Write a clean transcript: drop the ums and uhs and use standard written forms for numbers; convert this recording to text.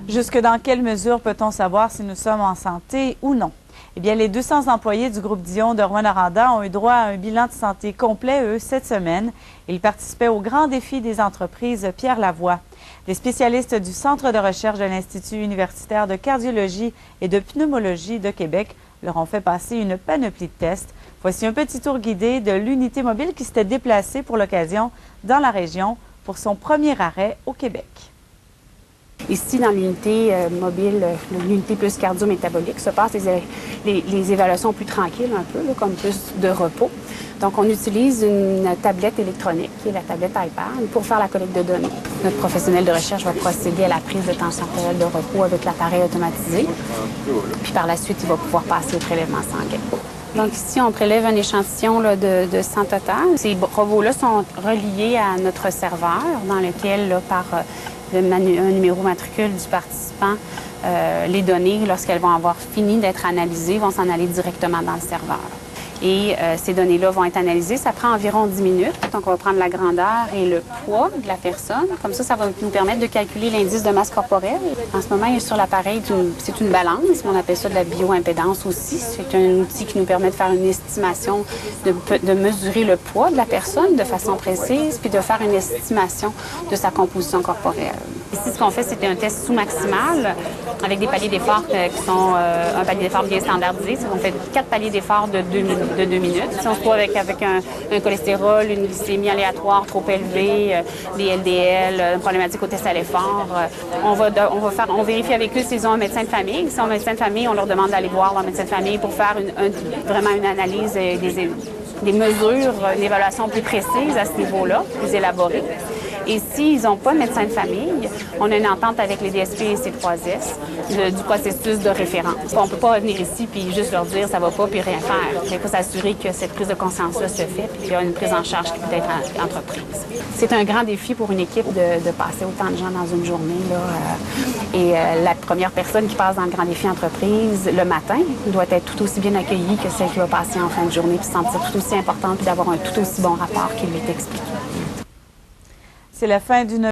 Jusque dans quelle mesure peut-on savoir si nous sommes en santé ou non? Eh bien, les 200 employés du groupe Dion de Rouyn-Noranda ont eu droit à un bilan de santé complet, eux, cette semaine. Ils participaient au grand défi des entreprises Pierre Lavoie. Des spécialistes du Centre de recherche de l'Institut universitaire de cardiologie et de pneumologie de Québec leur ont fait passer une panoplie de tests. Voici un petit tour guidé de l'unité mobile qui s'était déplacée pour l'occasion dans la région pour son premier arrêt au Québec. Ici, dans l'unité mobile, l'unité plus cardio-métabolique, se passent les évaluations plus tranquilles un peu, là, comme plus de repos. Donc, on utilise une tablette électronique, qui est la tablette iPad, pour faire la collecte de données. Notre professionnel de recherche va procéder à la prise de tension artérielle de repos avec l'appareil automatisé. Puis par la suite, il va pouvoir passer au prélèvement sanguin. Donc ici, on prélève un échantillon là, de sang total. Ces robots-là sont reliés à notre serveur, dans lequel, là, par un numéro matricule du participant, les données, lorsqu'elles vont avoir fini d'être analysées, vont s'en aller directement dans le serveur. Et ces données-là vont être analysées. Ça prend environ 10 minutes. Donc, on va prendre la grandeur et le poids de la personne. Comme ça va nous permettre de calculer l'indice de masse corporelle. En ce moment, il est sur l'appareil, c'est une balance. On appelle ça de la bioimpédance aussi. C'est un outil qui nous permet de faire une estimation, de mesurer le poids de la personne de façon précise, puis de faire une estimation de sa composition corporelle. Ici, ce qu'on fait, c'est un test sous-maximal avec des paliers d'effort qui sont un palier d'effort bien standardisé. On fait 4 paliers d'effort de 2 minutes. Si on se trouve avec un cholestérol, une glycémie aléatoire trop élevée, des LDL, une problématique au test à l'effort, on vérifie avec eux s'ils ont un médecin de famille. Si ils ont un médecin de famille, on leur demande d'aller voir leur médecin de famille pour faire vraiment une analyse, des mesures, une évaluation plus précise à ce niveau-là, plus élaborée. Et s'ils n'ont pas de médecin de famille, on a une entente avec les DSP et C3S du processus de référence. On ne peut pas venir ici puis juste leur dire ça va pas puis rien faire. Il faut s'assurer que cette prise de conscience-là se fait puis qu'il y a une prise en charge qui peut être entreprise. C'est un grand défi pour une équipe de passer autant de gens dans une journée, là. La première personne qui passe dans le grand défi entreprise le matin doit être tout aussi bien accueillie que celle qui va passer en fin de journée puis se sentir tout aussi importante puis d'avoir un tout aussi bon rapport qui lui est expliqué. C'est la fin d'une